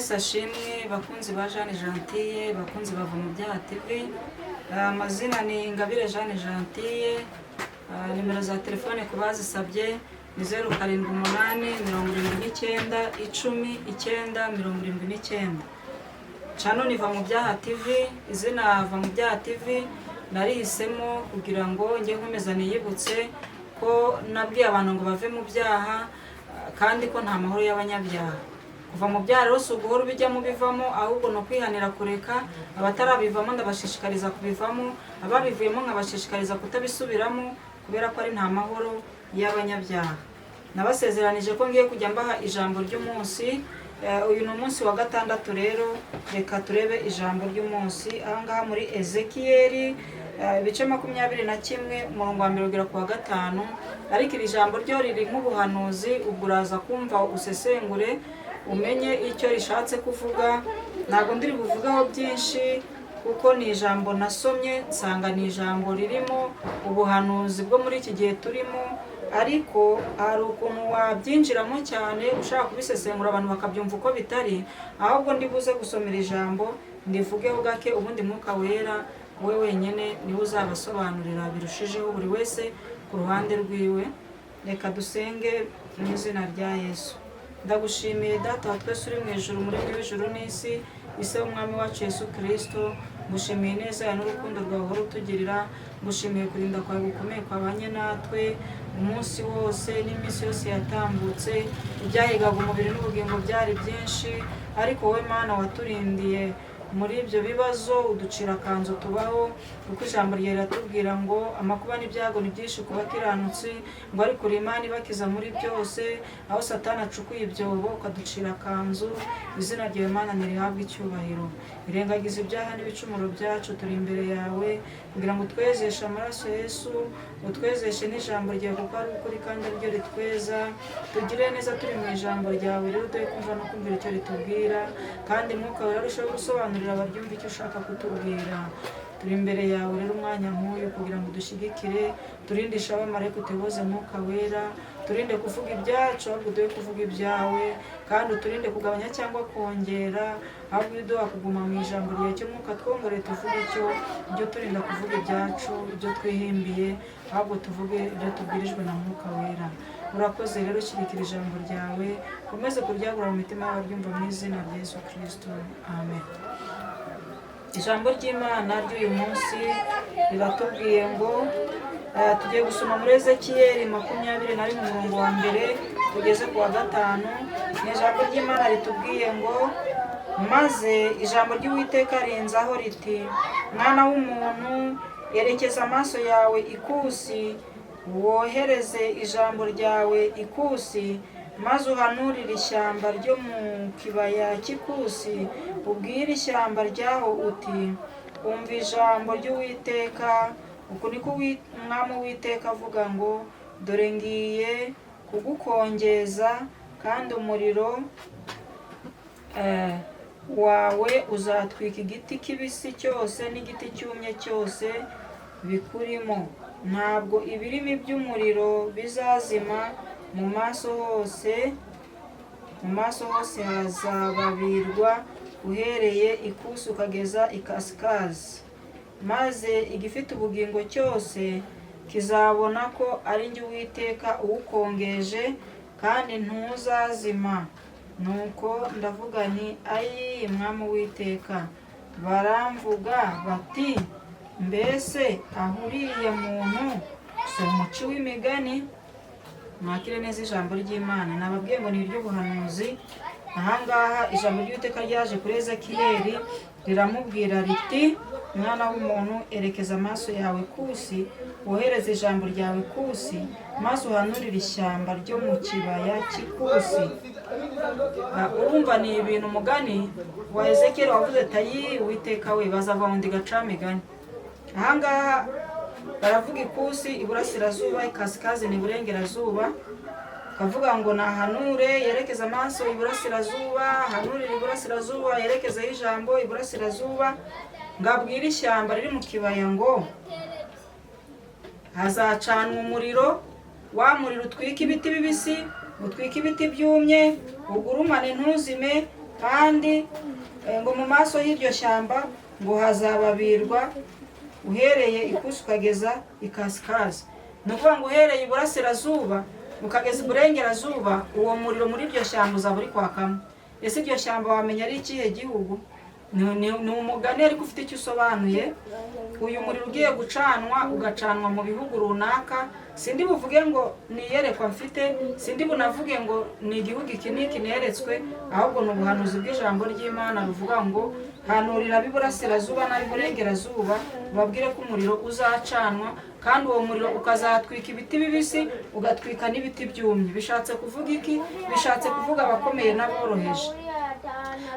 Yesu ashimwe bakunzi ba Jeanne Gentille, bakunzi bava mu byaha TV. Amazina ni Ingabire Jeanne Gentille. Nimero za telefone ku bazisabye ni 078 79 10 979. Chano ni va mu byaha TV, izina va mu byaha TV narihisemo kugira ngo nge nkomeza niyibutse ko nabwiye abantu ngo bave mu byaha kandi ko nta mahoro y'abanyabyaha. Kuva mu byaha rero si uguhora ubijyamo bivamo, ahubwo no kwihanira kureka. Abatarabivamo ndabashishikariza kubivamo, ababivuyemo nkabashishikariza kutabisubiramo kubera ko ari nta mahoro y'abanyabyaha. Nabasezeranije ko ngiye kujya mbaha ijambo ry'umunsi. Uyu ni umunsi wa gatandatu rero, reka turebe ijambo ry'umunsi ahangaha muri Ezekiyeli ibice 21 umurongo wa 1 ku wa 5. Ariko iri jambo ryo riri nk'ubuhanuzi, ubwo uraza kumva usesengure umenye icyo rishatse kuvuga. Ntabwo ndiri buvugaho byinshi kuko ni ijambo nasomye nsanga ni ijambo ririmo ubuhanuzi bwo muri iki gihe turimo, ariko hari ukuntu wabyinjiramo cyane ushaka kubisesengura abantu bakabyumva uko bitari. Ahubwo ndibuze gusomera ijambo ndivugeho gake, ubundi Mwuka Wera we wenyine niwe uzabasobanurira birushijeho buri wese ku ruhande rwiwe. Reka dusenge mu izina rya Yesu. Ndagushimiye Data wa twese uri mu ijuru, muri w'ijuru n'isi, ise umwami wacu Yesu Kristo. Ngushimiye neza ya n'urukundo rwawe uhora utugirira. Ngushimiye kurinda kwawe gukomeye kwabanye natwe umunsi wose n'iminsi yose yatambutse. Ibyahigaga umubiri n'ubugingo byari byinshi, ariko wowe Mana waturindiye muri ibyo bibazo, uducira kanzu tubaho. Kuko ijambo ryawe riratubwira ngo amakuba n'ibyago ni byinshi ku bakiranutsi, ngo ariko uri Imana ibakiza muri byose. Aho Satani acukuye ibyobo ukaducira kanzu, izina ryawe Mana nirihabwe icyubahiro. Irengagiza ibyaha n'ibicumuro byacu, turi imbere yawe kugira ngo utwezeshe amaraso Yesu, utwezeshe n'ijambo ryawe kuko ari ukuri kandi ari ryo ritweza. Tugire neza turi mu ijambo ryawe rero, dore kumva no kumvira icyo ritubwira, kandi Mwuka Wera arushaho gusobanurira abaryumva icyo ushaka kutubwira. Turi imbere yawe rero umwanya nk'uyu kugira ngo dushyigikire, turindishe abamarayika utuyoboze Mwuka Wera, turinde kuvuga ibyacu ahubwo duhe kuvuga ibyawe, kandi uturinde kugabanya cyangwa kongera, ahubwo uduha kuguma mu ijambo ryawe cyo Mwuka twongere tuvuge ibyo turinda kuvuga ibyacu, ibyo twihimbiye, ahubwo tuvuge ibyo tubwirijwe na Mwuka Wera. Urakoze rero, shyigikira ijambo ryawe, ukomeze kuryagura mu mitima y'abaryumva mu izina rya Yesu Kristo, amen. Ijambo ry'Imana ry'uyu munsi riratubwiye ngo tugiye gusoma muri Ezekiyeli 21 umurongo wa 1 tugeze ku wa 5. Ni ijambo ry'Imana ritubwiye ngo, maze ijambo ry'Uwiteka rinzaho riti, mwana w'umuntu, erekeza amaso yawe ikusi, wohereze ijambo ryawe ikusi, maze uhanurire ishyamba ryo mu kibaya cy'ikusi. Ubwire ishyamba ryaho uti, umva ijambo ry'Uwiteka. Uku niko umwami w'Uwiteka avuga ngo, dore ngiye kugukongeza, kandi umuriro wawe uzatwika igiti kibisi cyose n'igiti cyumye cyose bikurimo. Ntabwo ibirimi by'umuriro bizazima. Mu maso hose hazababirwa uhereye ikusi ukageza ikasikazi. Maze igifite ubugingo cyose kizabona ko ari njye Uwiteka uwukongeje, kandi ntuzazima. Nuko ndavuga nti, ayi mwami Uwiteka. Baramvuga bati, mbese aho uriya muntu si umuci w'imigani? Mwakire neza ijambo ry'Imana. Nababwiye ngo ni iry'ubuhanuzi. Ahangaha ijambo ry'Uwiteka ryaje kuri Ezekiyeli riramubwira riti, mwana w'umuntu, erekeza amaso yawe kusi, wohereze ijambo ryawe kusi, maze uhanurire ishyamba ryo mu kibaya cy'ikusi. Urumva ni ibintu umugani wa Ezekiyeli wavuze tayi Uwiteka we, bazava mu ndi gacamigani. Ahangaha baravuga ikusi iburasirazuba, ikasikazi ni iburengerazuba. Kavuga ngo nahanure yerekeza amaso iburasirazuba, hanurire iburasirazuba, yerekezeho ijambo iburasirazuba. Ngabwira ishyamba riri mu kibaya ngo, hazacanwa umuriro, wa muriro utwika ibiti bibisi, utwika ibiti byumye, ugurumane ntuzime, kandi ngo mu maso y'iryo shyamba ngo hazababirwa uhereye ikusi ukageza ikasikazi. Ni ukuvuga ngo uhereye iburasirazuba ukageza iburengerazuba, uwo muriro muri iryo shyamba uzaba uri kwakamo. Ese iryo shyamba wamenya ari ikihe gihugu? Ni umugani ariko ufite icyo usobanuye. Uyu muriro ugiye gucanwa, ugacanwa mu bihugu runaka. Sindi buvuge ngo niyerekwa mfite, sindi bunavuge ngo ni igihugu iki n'iki neretswe, ahubwo ni ubuhanuzi bw'ijambo ry'Imana ruvuga ngo hanurira ab'iburasirazuba n'ab'iburengerazuba babwire ko umuriro uzacanwa, kandi uwo muriro ukazatwika ibiti bibisi ugatwika n'ibiti byumye. Bishatse kuvuga iki? Bishatse kuvuga abakomeye n'aboroheje.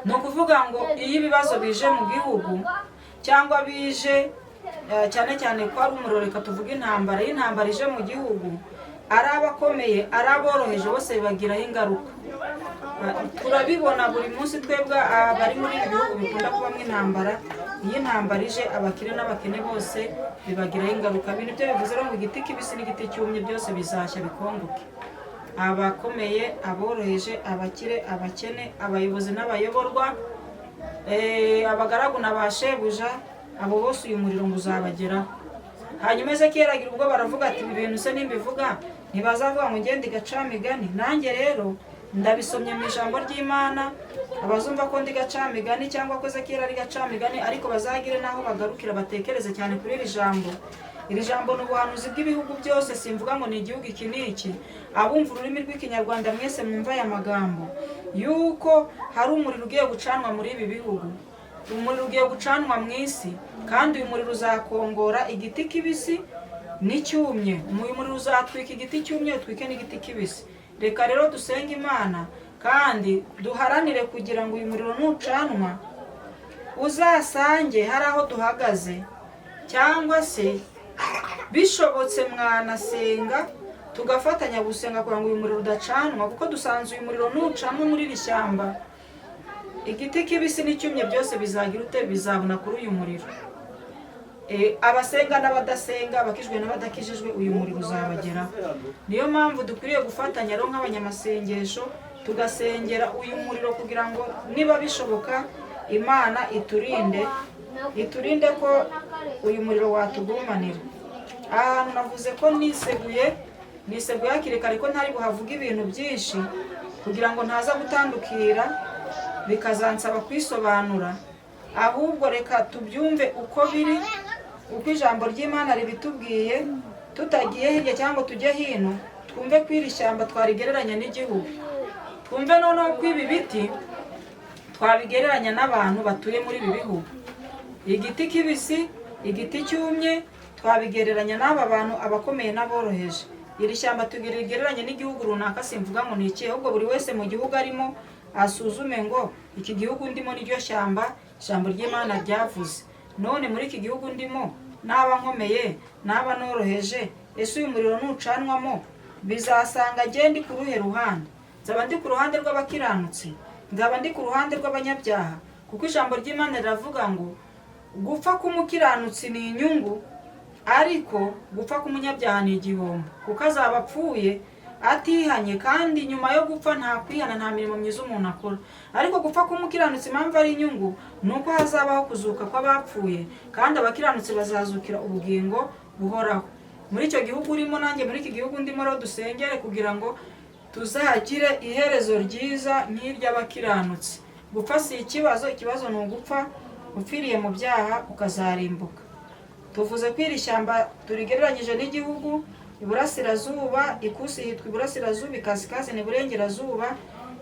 Ni ukuvuga ngo iyo ibibazo bije mu gihugu cyangwa bije cyane cyane ko ari umuriro, reka tuvuge intambara, iyo intambara ije mu gihugu, ari abakomeye ari aboroheje bose bibagiraho ingaruka. Turabibona buri munsi twebwe abari muri ibi bihugu bikunda kubamo intambara. Iyo intambara ije abakire n'abakene bose bibagiraho ingaruka. Ibintu byo bivuze ngo igiti kibisi n'igiti cyumye byose bizashya bikongoke. Abakomeye, aboroheje, abakire, abakene, abayobozi n'abayoborwa, abagaragu na ba shebuja, abo bose uyu muriro ngo uzabageraho. Hanyuma Ezekiel agira ubwo baravuga ati ibi bintu se nimbivuga ntibazavuga ngo ngende gacamigani. Nanjye rero ndabisomye mu ijambo ry'Imana, abazumva ko ndi gacamigani cyangwa ko Ezekiel ari gacamigani, ariko bazagire naho bagarukira batekereze cyane kuri iri jambo. Iri jambo ni ubuhanuzi bw'ibihugu byose, simvuga ngo ni igihugu iki n'iki. Abumva ururimi rw'ikinyarwanda mwese mwumva aya magambo, yuko hari umuriro ugiye gucanwa muri ibi bihugu. Umuriro ugiye gucanwa mu isi, kandi uyu muriro uzakongora igiti kibisi n'icyumye. Uyu muriro uzatwika igiti cyumye utwike n'igiti kibisi. Reka rero dusenge Imana kandi duharanire kugira ngo uyu muriro nucanwa uzasange hari aho duhagaze, cyangwa se bishobotse mwanasenga tugafatanya gusenga kugira ngo uyu muriro udacanwa, kuko dusanze uyu muriro nucanwa muri iri shyamba, igiti kibisi n'icyumye byose bizagira ute? Bizabona kuri uyu muriro. Abasenga n'abadasenga, abakijwe n'abadakijijwe, uyu muriro uzabageraho. Niyo mpamvu dukwiriye gufatanya rero nk'abanyamasengesho tugasengera uyu muriro kugira ngo niba bishoboka Imana iturinde ko uyu muriro watugumanira. Ahantu navuze ko niseguye hakiri kare ko ntari buhavuga ibintu byinshi kugira ngo ntaza gutandukira bikazansaba kwisobanura, ahubwo reka tubyumve uko biri, uko ijambo ry'Imana ribitubwiye, tutagiye hirya cyangwa tujye hino. Twumve ko iri shyamba twarigereranya n'igihugu, twumve noneho ko ibi biti twabigereranya n'abantu batuye muri ibi bihugu. Igiti kibisi, igiti cyumye twabigereranya n'aba bantu, abakomeye n'aboroheje. Iri shyamba tugereranya n'igihugu runaka, simvuga ngo ni iki, ahubwo buri wese mu gihugu arimo asuzume ngo iki gihugu ndimo n'iryo shyamba ijambo ry'Imana ryavuze. None muri iki gihugu ndimo naba nkomeye naba noroheje, ese uyu muriro nucanwamo bizasanga ndi ku ruhe ruhande? Nzaba ndi ku ruhande rw'abakiranutsi? Nzaba ndi ku ruhande rw'abanyabyaha? Kuko ijambo ry'Imana riravuga ngo gupfa k'umukiranutsi ni inyungu, ariko gupfa k'umunyabyaha ni igihombo, kuko azaba apfuye atihanye, kandi nyuma yo gupfa nta kwihana, nta mirimo myiza umuntu akora. Ariko gupfa k'umukiranutsi impamvu ari inyungu ni uko hazabaho kuzuka kw'abapfuye, kandi abakiranutsi bazazukira ubugingo buhoraho. Muri icyo gihugu urimo, nanjye muri iki gihugu ndimo, rero dusengere kugira ngo tuzagire iherezo ryiza nk'iry'abakiranutsi. Gupfa si ikibazo, ikibazo ni ugupfa upfiriye mu byaha ukazarimbuka. Tuvuze ko iri shyamba turigereranyije n'igihugu. Iburasirazuba, ikusi hitwa iburasirazuba, ikasikazi ni iburengerazuba.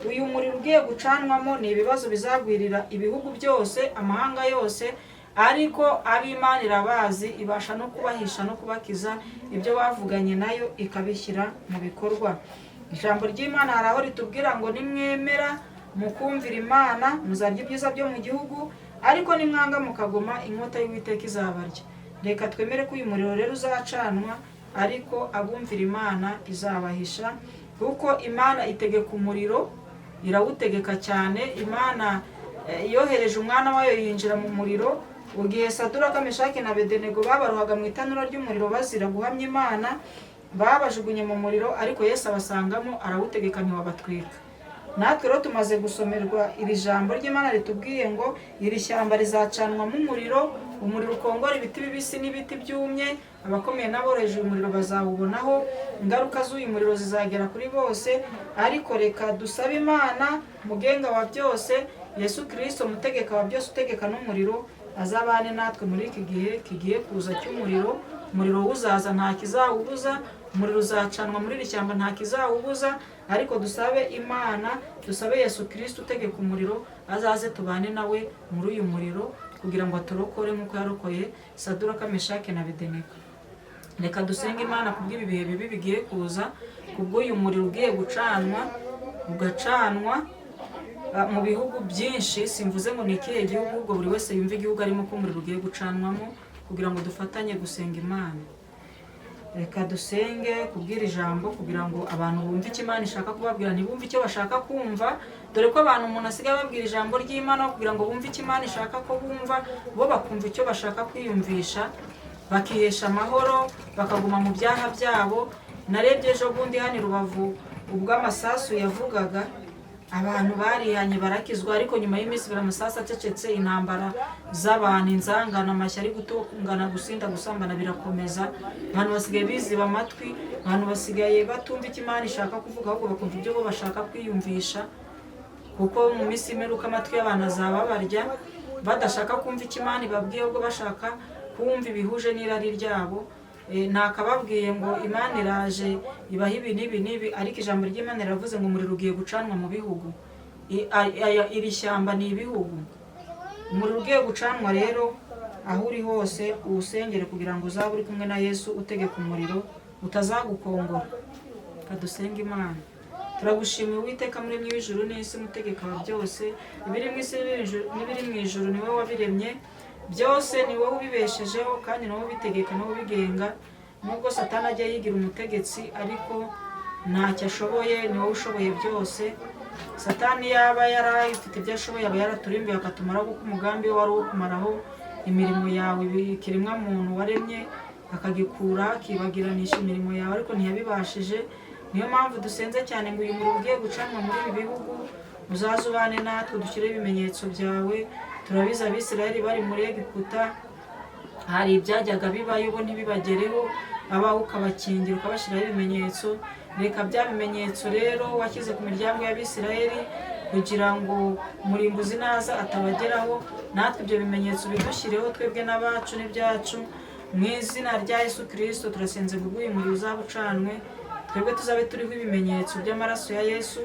Uyu muriro ugiye gucanwamo ni ibibazo bizagwirira ibihugu byose, amahanga yose, ariko ab'Imana irabazi, ibasha no kubahisha no kubakiza ibyo bavuganye nayo ikabishyira mu bikorwa. Ijambo ry'Imana hari aho ritubwira ngo nimwemera mukumvira Imana muzarya ibyiza byo mu gihugu, ariko nimwanga mukagoma inkota y'Uwiteka izabarya. Reka twemere ko uyu muriro rero uzacanwa, ariko abumvira Imana izabahisha, kuko Imana itegeka umuriro, irawutegeka cyane. Imana yohereje umwana wayo yinjira mu muriro. Ugiye Saduraka, Meshaki na Abedenego babarohaga mu itanura ry'umuriro bazira guhamya Imana, babajugunye mu muriro, ariko Yesu abasangamo arawutegeka ntiwabatwika. natwe rero tumaze gusomerwa iri jambo ry'Imana ritubwiye ngo iri shyamba rizacanwamo umuriro, umuriro ukongora ibiti bibisi n'ibiti byumye, abakomeye n'aboroheje umuriro bazawubonaho, ingaruka z'uyu muriro zizagera kuri bose. Ariko reka dusabe Imana mugenga wa byose, Yesu Kristo mutegeka wa byose, utegeka n'umuriro, azabane natwe muri iki gihe kigiye kuza cy'umuriro. Umuriro uzaza nta kizawubuza, umuriro uzacanwa muri iri shyamba nta kizawubuza. Ariko dusabe Imana, dusabe Yesu Kristo utegeka umuriro, azaze tubane nawe muri uyu muriro kugira ngo aturokore nk'uko yarokoye Saduraka, Meshake na Abedenego. Reka dusenge Imana kubw'ibi bihe bibi bigiye kuza, kubw'uyu muriro ugiye gucanwa, ugacanwa mu bihugu byinshi. Simvuze ngo ni ikihe gihugu, ubwo buri wese yumva igihugu arimo ko umuriro ugiye gucanwamo, kugira ngo dufatanye gusenga Imana. Reka dusenge kubwira ijambo kugira ngo abantu bumve icyo Imana ishaka kubabwira, ntibumve icyo bashaka kumva. Dore ko abantu umuntu asigaye babwira ijambo ry'Imana kugira ngo bumve icyo Imana ishaka ko bumva, bo bakumva icyo bashaka kwiyumvisha, bakihesha amahoro, bakaguma mu byaha byabo. Narebye ejo bundi hano i Rubavu ubwo amasasu yavugaga, abantu barihanye barakizwa, ariko nyuma y'iminsi ibiri amasasu acecetse, intambara z'abantu, inzangano, amashyari, gutungana, gusinda, gusambana birakomeza. Abantu basigaye biziba amatwi, abantu basigaye batumva icyo Imana ishaka kuvuga, ahubwo bakumva ibyo bo bashaka kwiyumvisha. Kuko mu minsi imeruka amatwi y'abantu azaba barya, badashaka kumva icyo Imana ibabwiye, ahubwo bashaka kumva ibihuje n'irari ryabo. Nakababwiye ngo Imana iraje ibaha ibi n'ibi n'ibi, ariko ijambo ry'Imana riravuze ngo umuriro ugiye gucanwa mu bihugu. Iri shyamba ni ibihugu. Umuriro ugiye gucanwa rero, aho uri hose uwusengere kugira ngo uzabe uri kumwe na Yesu utegeka umuriro utazagukongora. Kadusenge Imana. Turagushimiye Uwiteka muremyi w'ijuru n'isi, mutegeka wa byose, ibiri mu isi n'ibiri mu ijuru ni wowe wabiremye. Byose ni wowe ubibeshejeho, kandi ni wowe ubitegeka, ni wowe ubigenga. Nubwo Satani ajya yigira umutegetsi, ariko ntacyo ashoboye, ni wowe ushoboye byose. Satani yaba yarafite ibyo ashoboye, aba yaraturimbuye akatumaraho, kuko umugambi we wari uwo kumaraho imirimo yawe, ikiremwa muntu waremye akagikura, akibagiranisha imirimo yawe, ariko ntiyabibashije. Niyo mpamvu dusenze cyane ngo uyu muriro ugiye gucanwa muri ibi bihugu uzaze ubane natwe, dushyireho ibimenyetso byawe. Turabizi Abisirayeli bari muri Egiputa, hari ibyajyaga bibayo bo ntibibagereho, abaho ukabakingira, ukabashyiraho ibimenyetso. Reka bya bimenyetso rero washyize ku miryango y'Abisirayeli kugira ngo umurimbuzi naza atabageraho, natwe ibyo bimenyetso bidushyireho twebwe n'abacu n'ibyacu. Mu izina rya Yesu Kristo turasenze ngo uyu muriro uzaba ucanwe, twebwe tuzabe turiho ibimenyetso by'amaraso ya Yesu,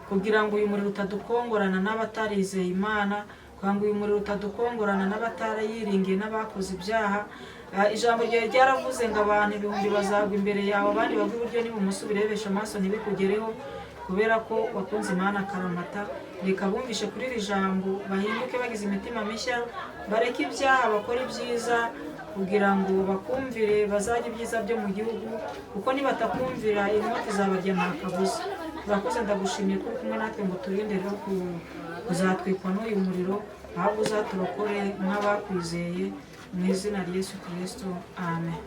kugira ngo uyu muriro utadukongorana n'abatarizeye Imana, kugira ngo uyu muriro utadukongorana n'abatarayiringiye n'abakoze ibyaha. Ijambo ryawe ryaravuze ngo abantu ibihumbi bazagwa imbere yawe, abandi bagwa iburyo n'ibumoso, birebesha amaso ntibikugereho, kubera ko wakunze Imana akaramata. Reka bumvishe kuri iri jambo, bahinduke bagize imitima mishya, bareke ibyaha bakora ibyiza, kugira ngo bakumvire bazajye ibyiza byo mu gihugu, kuko nibatakumvira inkota izabarya nta kabuza. Urakoze, ndagushimiye ko uri kumwe natwe ngo turinde rero kuzatwikwa n'uyu muriro, ahubwo uzaturokore nk'abakwizeye, mu izina rya Yesu Kristo, amen.